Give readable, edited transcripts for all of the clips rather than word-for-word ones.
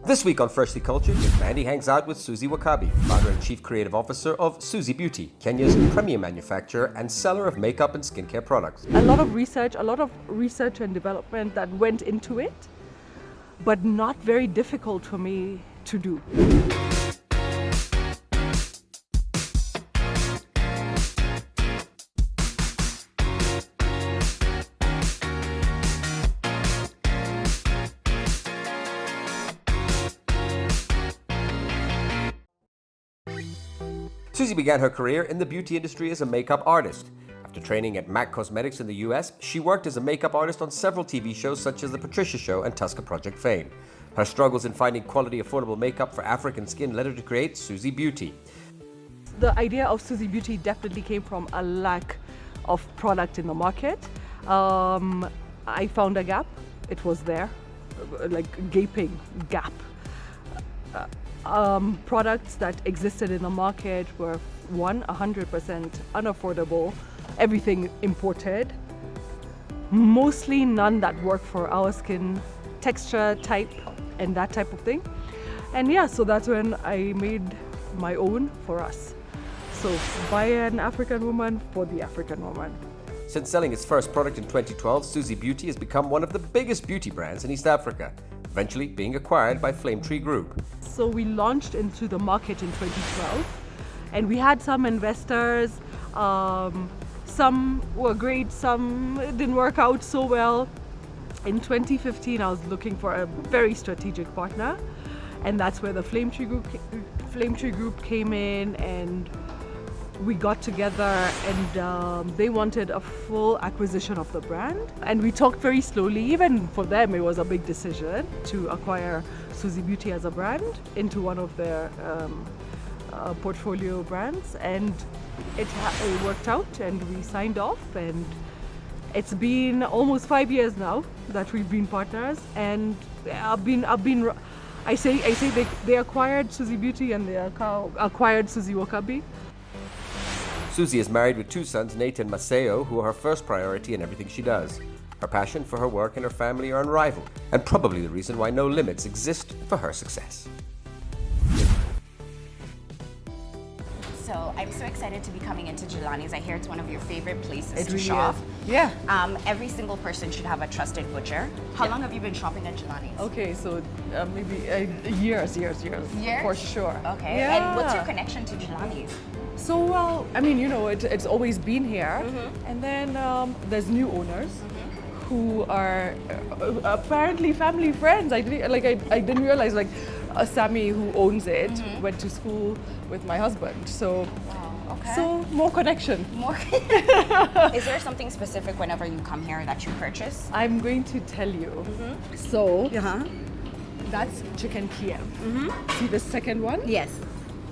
This week on Freshly Cultured, Miss Mandi hangs out with Suzie Wokabi, founder and chief creative officer of Suzie Beauty, Kenya's premier manufacturer and seller of makeup and skincare products. A lot of research and development that went into it, but not very difficult for me to do. Suzie began her career in the beauty industry as a makeup artist. After training at MAC Cosmetics in the US, she worked as a makeup artist on several TV shows such as The Patricia Show and Tusker Project fame. Her struggles in finding quality, affordable makeup for African skin led her to create Suzie Beauty. The idea of Suzie Beauty definitely came from a lack of product in the market. I found a gap. It was there, like a gaping gap. Products that existed in the market were 100% unaffordable, everything imported, mostly none that worked for our skin texture, type, and that type of thing. And yeah, so that's when I made my own for us. So by an African woman for the African woman. Since selling its first product in 2012, Suzie Beauty has become one of the biggest beauty brands in East Africa, eventually being acquired by Flame Tree Group. So we launched into the market in 2012 and we had some investors, some were great, some didn't work out so well. In 2015 I was looking for a very strategic partner, and that's where the Flame Tree Group came in, and we got together and they wanted a full acquisition of the brand, and we talked very slowly. Even for them it was a big decision to acquire Suzie Beauty as a brand into one of their portfolio brands, and it worked out and we signed off, and it's been almost 5 years now that we've been partners. And I say they acquired Suzie Beauty and they acquired Suzie Wokabi. Suzie is married with two sons, Nate and Maceo, who are her first priority in everything she does. Her passion for her work and her family are unrivaled, and probably the reason why no limits exist for her success. So I'm so excited to be coming into Gilanis. I hear it's one of your favorite places to really shop. is. Yeah. Every single person should have a trusted butcher. How long have you been shopping at Gilanis? Okay, so maybe years. Years? For sure. Okay. Yeah. And what's your connection to Gilanis? So, well, I mean, you know, it's always been here. And then there's new owners who are apparently family friends. I didn't realize, like, Sammy, who owns it, went to school with my husband. So, Wow, okay. so more connection. More. Is there something specific whenever you come here that you purchase? I'm going to tell you. So, that's chicken Kiev. See the second one? Yes.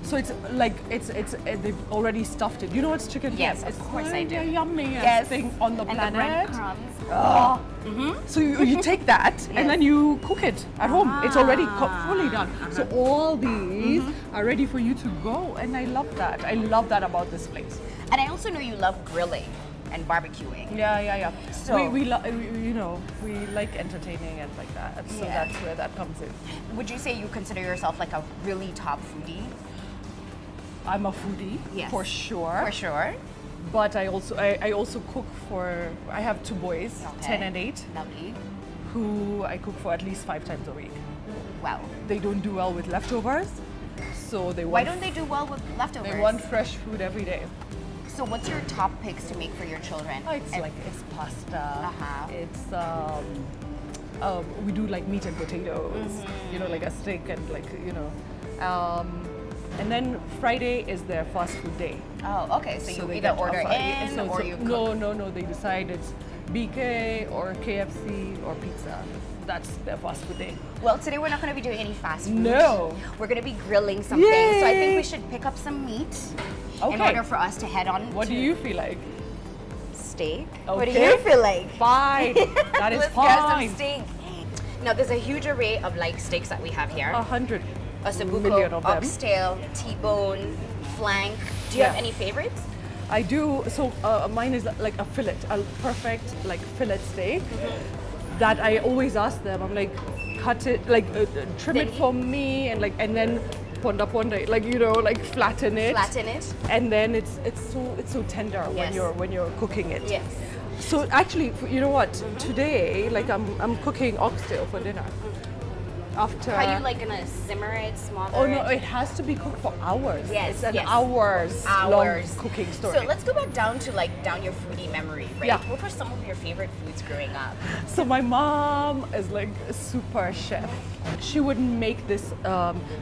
So it's like they've already stuffed it. You know what's chicken Yes, Kiev? of course I do. It's the yummiest Yes. thing on the And planet. the breadcrumbs. So you take that and then you cook it at home. It's already fully done. So all these are ready for you to go, and I love that. I love that about this place. And I also know you love grilling and barbecuing. Yeah. So- we like entertaining and like that. So Yeah. that's where that comes in. Would you say you consider yourself like a really top foodie? I'm a foodie, Yes. for sure. For sure. But I also cook for. I have two boys, Okay. 10 and 8, Lovely. who I cook for at least 5 times a week. Wow. They don't do well with leftovers, so they Why want. don't they do well with leftovers? They want fresh food every day. So what's your top picks to make for your children? It's pasta. It's we do like meat and potatoes. You know, like a steak and like and then Friday is their fast food day. Oh, okay. So you they either get order a- in so- or so- you cook. No. They decide it's BK or KFC or pizza. That's their fast food day. Well, today we're not going to be doing any fast food. No. We're going to be grilling something. So I think Yay. we should pick up some meat in Okay. order for us to head on What to do you feel like? steak. What do Okay. you feel like? Fine. That is Let's grab some fine. steak. Now, there's a huge array of like steaks that we have here. 100 Ossobuco, million of them. oxtail, T-bone, flank. Do you have Yeah. any favorites? I do. So mine is like a fillet, a perfect like fillet steak. that I always ask them. I'm like, cut it, like trim it for me, and then ponda, like like flatten it. Flatten it. And then it's so tender when you're cooking it. Yes. So actually, you know what? Today, like I'm cooking oxtail for dinner. After. How you like gonna simmer it, smother Oh no, it? it has to be cooked for hours. Yes, It's an yes. hours long cooking story. So let's go back down your foodie memory, right? Yeah. What were some of your favorite foods growing up? So my mom is like a super chef. She would make this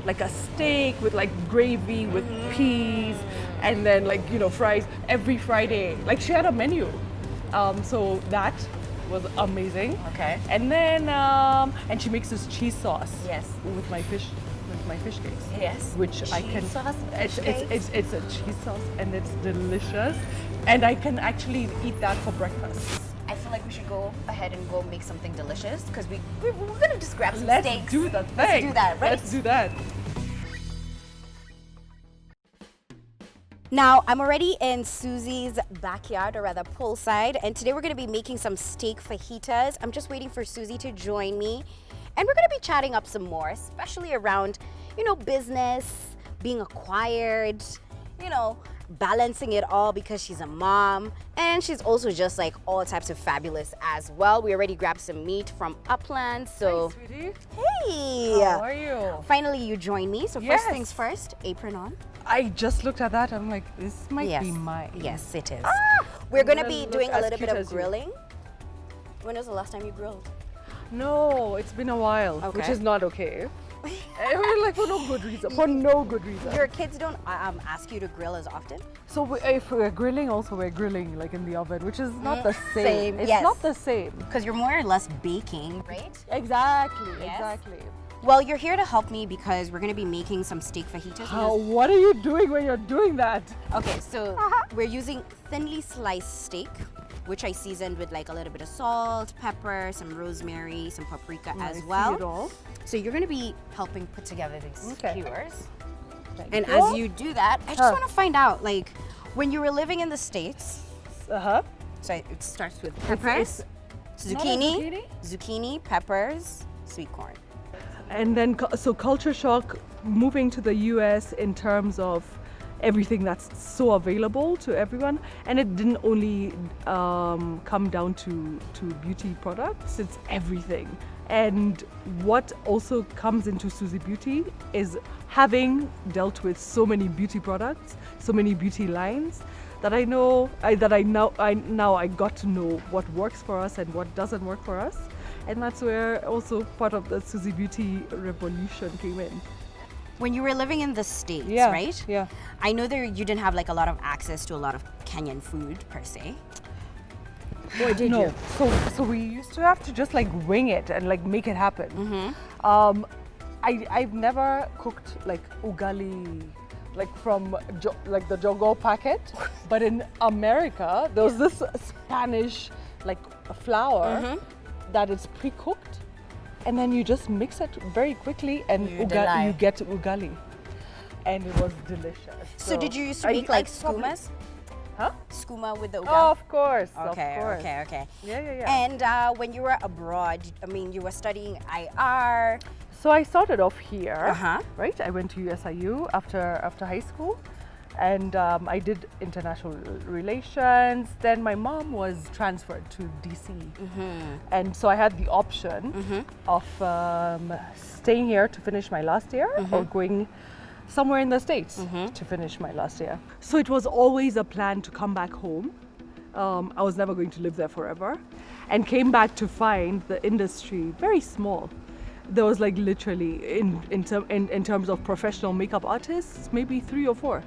like a steak with like gravy with peas and then fries every Friday. Like she had a menu. So that was amazing. Okay. And then and she makes this cheese sauce. Yes. With my fish cakes. Yes. Which I can. Cheese sauce, It's fish cakes? it's a cheese sauce and it's delicious, and I can actually eat that for breakfast. I feel like we should go ahead and go make something delicious because we're gonna just grab some Let's steaks. do that thing. Let's do that, right? Let's do that. Now, I'm already in Susie's backyard, or rather poolside, and today we're going to be making some steak fajitas. I'm just waiting for Suzie to join me, and we're going to be chatting up some more, especially around, business, being acquired, balancing it all because she's a mom, and she's also just like all types of fabulous as well. We already grabbed some meat from Upland, so... Hi, sweetie. Hey! How are you? Finally, you joined me, so Yes. first things first, apron on. I just looked at that. I'm like, this might be mine. Yes, it is. We're going to be Look doing a as little bit cute of as you. grilling. When was the last time you grilled? No, it's been a while, which Okay. is not okay. Like for no good reason. For no good reason. Your kids don't ask you to grill as often? So if we're grilling, also we're grilling like in the oven, which is not the same. Same, It's yes. not the same. Because you're more or less baking, right? Exactly. Yes. Exactly. Well, you're here to help me because we're going to be making some steak fajitas. What are you doing when you're doing that? Okay, so we're using thinly sliced steak, which I seasoned with like a little bit of salt, pepper, some rosemary, some paprika I as see well. it all. So you're going to be helping put together these Okay. skewers. Thank And you. as you do that, I just want to find out, like, when you were living in the States, so it starts with peppers, not a zucchini, peppers, sweet corn. And then, so culture shock, moving to the US in terms of everything that's so available to everyone. And it didn't only come down to beauty products, it's everything. And what also comes into Suzy Beauty is having dealt with so many beauty products, so many beauty lines, that I got to know what works for us and what doesn't work for us. And that's where also part of the Suzy Beauty revolution came in. When you were living in the States, Yeah, right? yeah. I know that you didn't have like a lot of access to a lot of Kenyan food per se. Or did No, you? so we used to have to just like wing it and like make it happen. I've never cooked like ugali, like from like the jogo packet, but in America there was this Spanish like flour that is pre-cooked, and then you just mix it very quickly and you get ugali, and it was delicious. So did you used to make like skumas? Huh? Skuma with the ugali? Oh, of course. Okay, of course. okay. Yeah. And when you were abroad, I mean, you were studying IR. So I started off here, Uh-huh. right? I went to USIU after high school, and I did international relations. Then my mom was transferred to DC, and so I had the option of staying here to finish my last year or going somewhere in the States to finish my last year. So it was always a plan to come back home. I was never going to live there forever, and came back to find the industry very small. There was like literally in terms of professional makeup artists, maybe 3 or 4,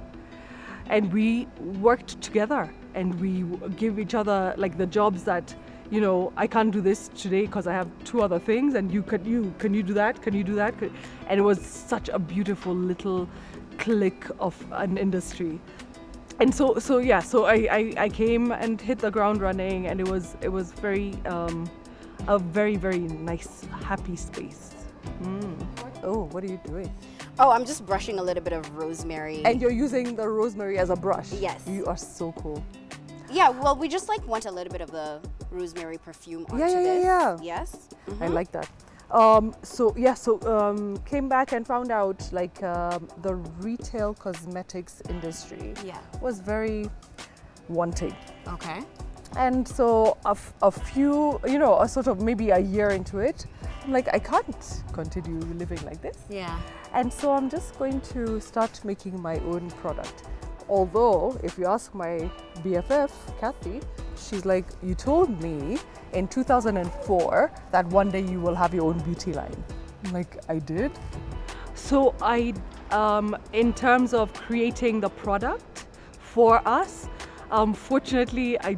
and we worked together and we give each other like the jobs that, you know, I can't do this today because I have 2 other things, and can you do that? Can you do that? And it was such a beautiful little clique of an industry. And so I came and hit the ground running, and it was very a very, very nice, happy space. Oh, what are you doing? Oh, I'm just brushing a little bit of rosemary. And you're using the rosemary as a brush. Yes. You are so cool. Yeah, well, we just like want a little bit of the rosemary perfume onto Yeah, this. yeah. Yes. I like that. Came back and found out like the retail cosmetics industry was very wanting. Okay. And so a few, a sort of maybe a year into it, I'm like, I can't continue living like this. Yeah. And so I'm just going to start making my own product. Although, if you ask my BFF, Kathy, she's like, you told me in 2004 that one day you will have your own beauty line. I'm like, I did. So in terms of creating the product for us, fortunately, I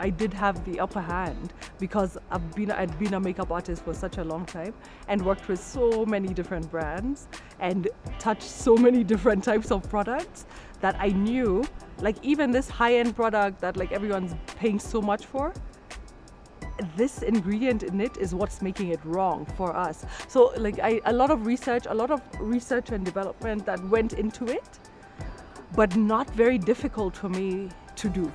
did have the upper hand because I'd been a makeup artist for such a long time and worked with so many different brands and touched so many different types of products that I knew, like even this high-end product that like everyone's paying so much for, this ingredient in it is what's making it wrong for us. So like a lot of research and development that went into it, but not very difficult for me to do,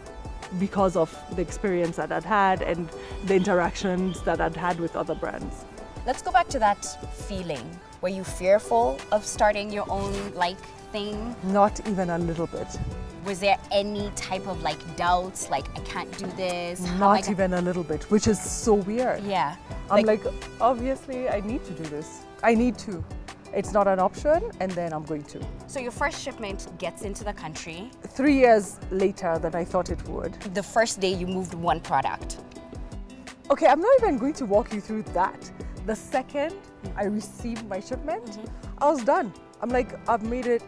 because of the experience that I'd had and the interactions that I'd had with other brands. Let's go back to that feeling. Were you fearful of starting your own thing? Not even a little bit. Was there any type of doubts, like I can't do this? Not even a little bit, which is so weird. Yeah. I'm like, obviously I need to do this. I need to. It's not an option, and then I'm going to. So your first shipment gets into the country. 3 years later than I thought it would. The first day you moved one product. Okay, I'm not even going to walk you through that. The second I received my shipment, I was done. I'm like, I've made it,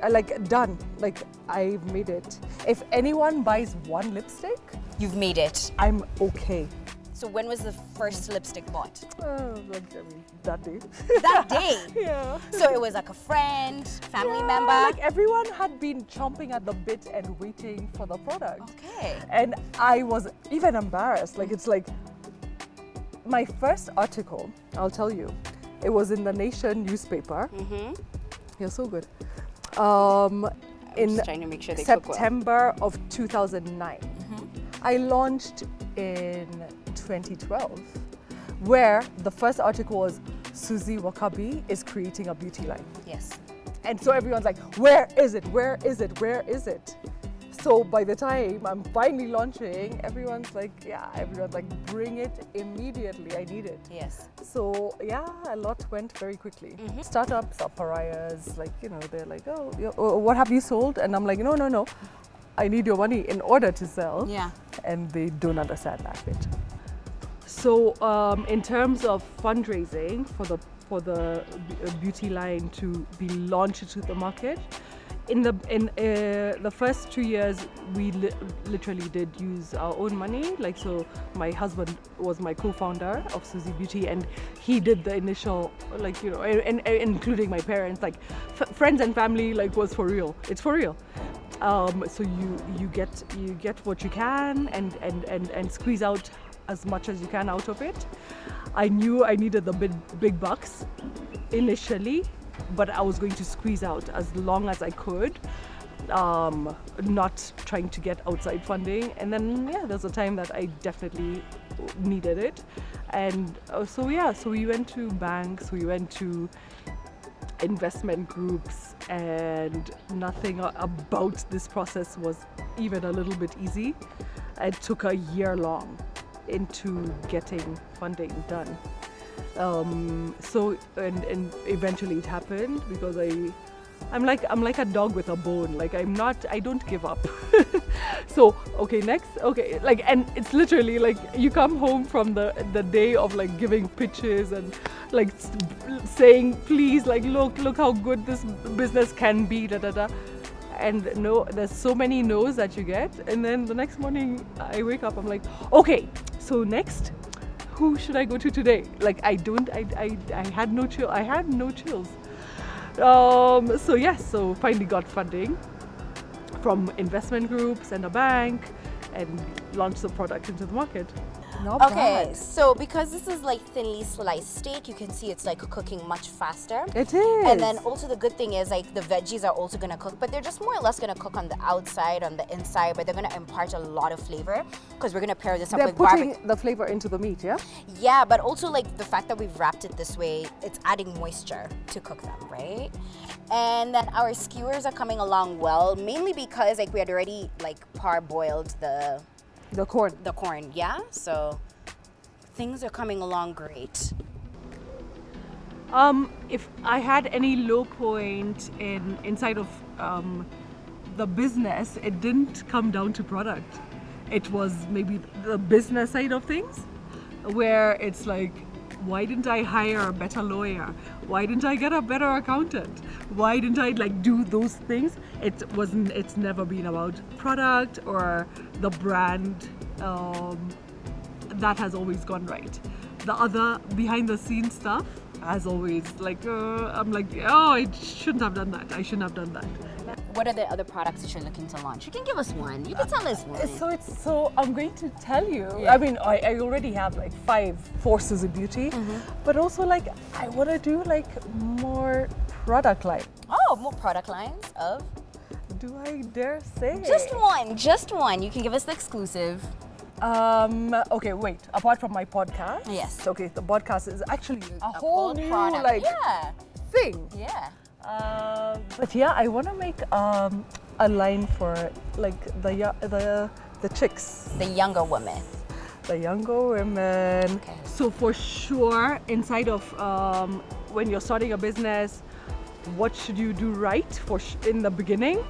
done. Like, I've made it. If anyone buys one lipstick, you've made it. I'm okay. So when was the first lipstick bought? That day. That day? Yeah. So it was like a friend, family member? Like everyone had been chomping at the bit and waiting for the product. Okay. And I was even embarrassed. Like, it's like, my first article, I'll tell you, it was in the Nation newspaper. You're so good. In just trying to make sure they September of 2009. I launched in 2012, where the first article was Suzie Wokabi is creating a beauty line. Yes. And so everyone's like, where is it? Where is it? Where is it? So by the time I'm finally launching, everyone's like, bring it immediately. I need it. Yes. So yeah, a lot went very quickly. Startups are pariahs, they're like, what have you sold? And I'm like, no. I need your money in order to sell. Yeah. And they don't understand that bit. So in terms of fundraising for the beauty line to be launched into the market, in the first 2 years, we literally did use our own money. So my husband was my co-founder of Suzy Beauty, and he did the initial, and including my parents, friends and family, was for real. It's for real. So you get what you can and squeeze out as much as you can out of it. I knew I needed the big bucks initially, but I was going to squeeze out as long as I could, not trying to get outside funding. And then there's a time that I definitely needed it, and so we went to banks, we went to investment groups, and nothing about this process was even a little bit easy. It took a year long into getting funding done. And eventually it happened, because I'm like a dog with a bone. I don't give up. So next, and it's literally you come home from the day of giving pitches and saying, please, look how good this business can be, and no, there's so many no's that you get, and then the next morning I wake up, I'm like, okay, so next, who should I go to today? I had no chills. So finally got funding from investment groups and a bank, and launched the product into the market. Not Okay, bad. so because this is like thinly sliced steak, you can see it's like cooking much faster. It is. And then also the good thing is like the veggies are also gonna cook, but they're just more or less gonna cook on the outside, on the inside, but they're gonna impart a lot of flavor because we're gonna pair this up they're with putting barbecue. the flavor into the meat, yeah? Yeah, but also like the fact that we've wrapped it this way, it's adding moisture to cook them, right? And then our skewers are coming along well, mainly because like we had already like parboiled The corn. the corn, yeah? So things are coming along great. If I had any low point inside of the business, it didn't come down to product. It was maybe the business side of things, where it's like, why didn't I hire a better lawyer? Why didn't I get a better accountant? Why didn't I like do those things? It's never been about product or the brand. That has always gone right. The other behind the scenes stuff has always like, I'm like, oh, I shouldn't have done that. I shouldn't have done that. What are the other products that you're looking to launch? You can give us one. You can tell us one. So I'm going to tell you. I mean, I already have like 5 for Suzie Beauty, but also like I want to do like more product line. Oh, more product lines of? Do I dare say? Just one. You can give us the exclusive. Okay, wait. Apart from my podcast. Yes. Okay, the podcast is actually a whole new product. like Yeah. thing. Yeah. But yeah, I want to make a line for like the chicks, The younger women. the younger women. Okay. So for sure, inside of when you're starting a business, what should you do right in the beginning?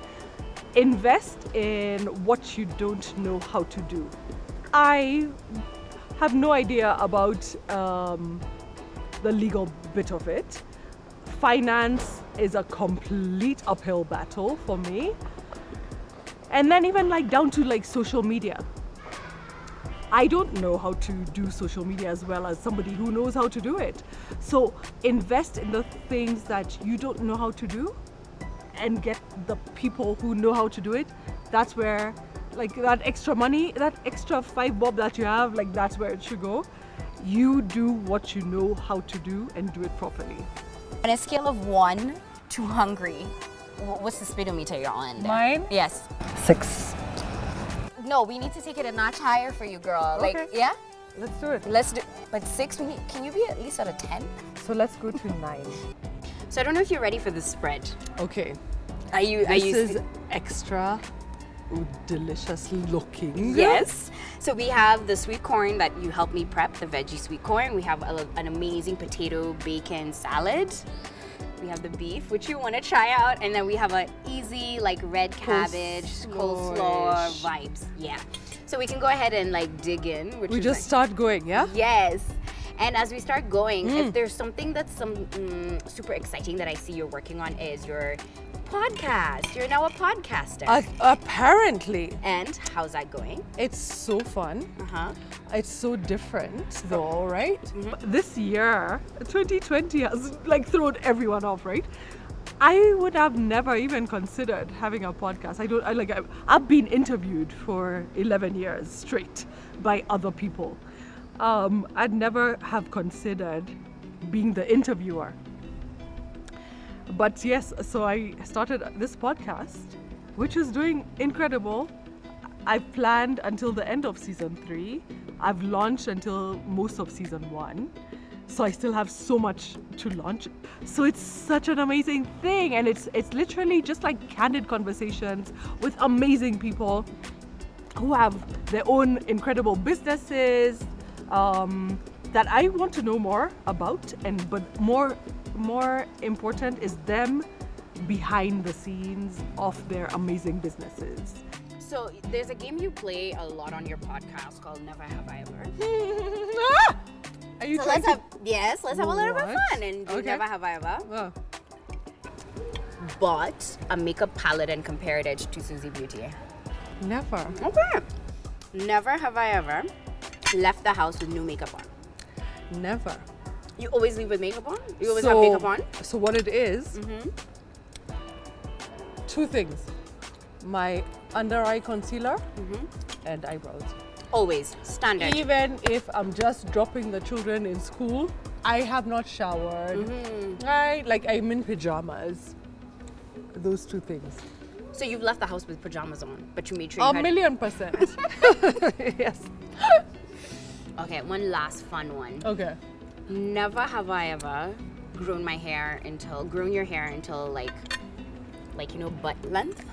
Invest in what you don't know how to do. I have no idea about the legal bit of it. Finance is a complete uphill battle for me. And then even like down to like social media. I don't know how to do social media as well as somebody who knows how to do it. So invest in the things that you don't know how to do and get the people who know how to do it. That's where like that extra money, that extra 5 bob that you have, like that's where it should go. You do what you know how to do and do it properly. On a scale of 1 to hungry, what's the speedometer you're on there? Mine? Yes. 6. No, we need to take it a notch higher for you, girl. Okay. Like, yeah? Let's do it. Let's do. But 6, can you be at least at a 10? So let's go to 9. So I don't know if you're ready for the spread. Okay. This is extra delicious looking. Yes. So we have the sweet corn that you helped me prep, the veggie sweet corn. We have an amazing potato bacon salad. We have the beef, which you want to try out. And then we have an easy like red cabbage, coleslaw vibes. Yeah. So we can go ahead and like dig in. We just start going, yeah? Yes. And as we start going, if there's something that's super exciting that I see you're working on is your podcast. You're now a podcaster. Apparently. And how's that going? It's so fun. Uh-huh. It's so different though, right? But this year, 2020 has like thrown everyone off, right? I would have never even considered having a podcast. I've been interviewed for 11 years straight by other people. I'd never have considered being the interviewer. But yes, so I started this podcast, which is doing incredible. I've planned until the end of season 3. I've launched until most of season 1. So I still have so much to launch. So it's such an amazing thing. And it's literally just like candid conversations with amazing people who have their own incredible businesses that I want to know more about. But more important is them behind the scenes of their amazing businesses. So there's a game you play a lot on your podcast called Never Have I Ever. Are you So trying let's have a little bit of What? fun and do Okay. Never Have I Ever. Oh. Bought a makeup palette and compared it to Suzie Beauty. Never. Okay. Never have I ever left the house with no makeup on. Never. You always leave with makeup on? You always have makeup on? So what it is, 2 things. My under eye concealer and eyebrows. Always. Standard. Even if I'm just dropping the children in school, I have not showered. Right? Like I'm in pajamas. Those two things. So you've left the house with pajamas on, but you made sure you A had... $1,000,000%. Yes. Okay, one last fun one. Okay. Never have I ever grown your hair until like butt length.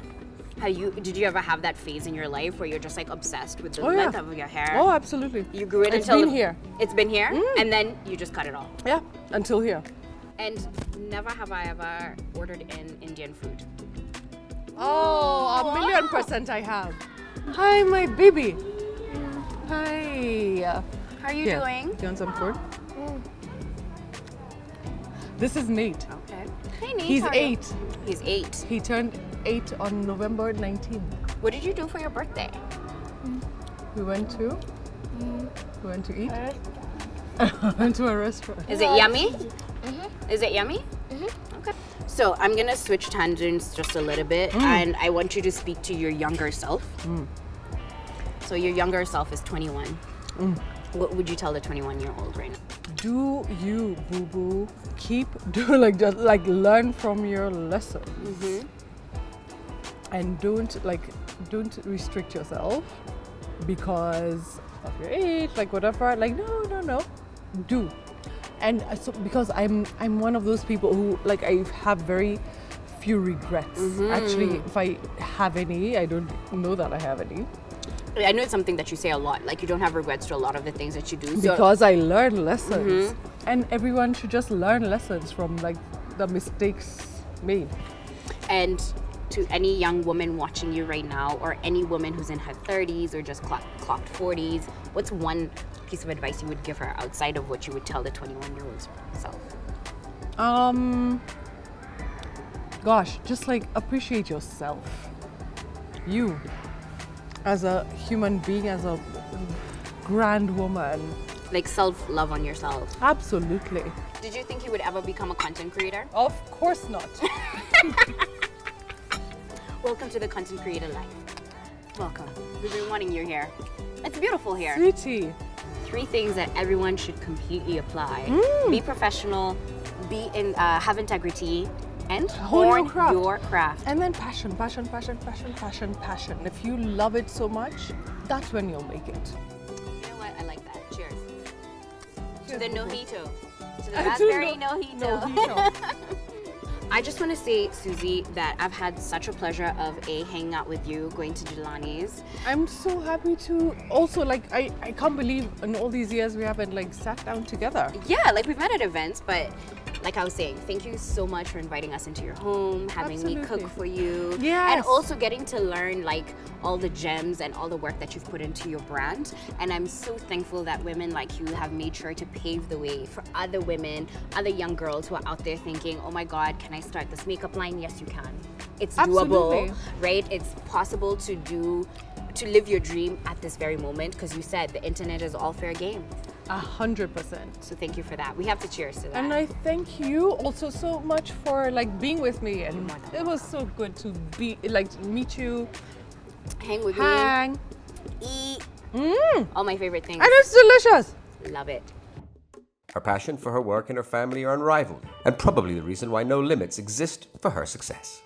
Did you ever have that phase in your life where you're just like obsessed with the length of your hair? Oh, absolutely. You grew it It's until been here. It's been here, and then you just cut it off. Yeah, until here. And never have I ever ordered in Indian food. Oh, 1,000,000% I have. Hi, my baby. Hi. How are you doing? Do you want some food? This is Nate. Okay. Hey, Nate. He's how are you? 8. He's 8. He turned 8 on November 19th. What did you do for your birthday? We went to eat. Went to a restaurant. Is it yummy? Is it yummy? Okay. So I'm gonna switch tangents just a little bit, and I want you to speak to your younger self. So your younger self is 21. What would you tell the 21-year-old right now? Do you, boo-boo, just learn from your lessons. And don't restrict yourself because of your age, like whatever. Like no. Do. And so because I'm one of those people who like I have very few regrets. Actually, if I have any, I don't know that I have any. I know it's something that you say a lot. Like you don't have regrets to a lot of the things that you do. Because I learn lessons. And everyone should just learn lessons from like the mistakes made. And to any young woman watching you right now, or any woman who's in her 30s or just clocked 40s, what's one piece of advice you would give her outside of what you would tell the 21-year-old self? Gosh, just like appreciate yourself. You, as a human being, as a grand woman. Like self-love on yourself. Absolutely. Did you think you would ever become a content creator? Of course not. Welcome to the content creator life. Welcome. We've been wanting you here. It's beautiful here. Sweetie. 3 things that everyone should completely apply. Be professional, have integrity, and hone your craft. And then passion. If you love it so much, that's when you'll make it. You know what? I like that. Cheers. To the Boo-boo. mojito. To the raspberry mojito. I just want to say, Suzie, that I've had such a pleasure of hanging out with you, going to Gilanis. I'm so happy to also I can't believe in all these years we haven't sat down together. Yeah, we've met at events, but like I was saying, thank you so much for inviting us into your home, having me cook for you. Yes. And also getting to learn all the gems and all the work that you've put into your brand. And I'm so thankful that women like you have made sure to pave the way for other women, other young girls who are out there thinking, oh my God, can I start this makeup line? Yes, you can. It's doable, right? It's possible to live your dream at this very moment, because you said the internet is all fair game. 100%. So thank you for that. We have to cheers to that. And I thank you also so much for being with me, and it was so good to be meet you, hang with me, eat, all my favorite things. And it's delicious. Love it. Her passion for her work and her family are unrivaled, and probably the reason why no limits exist for her success.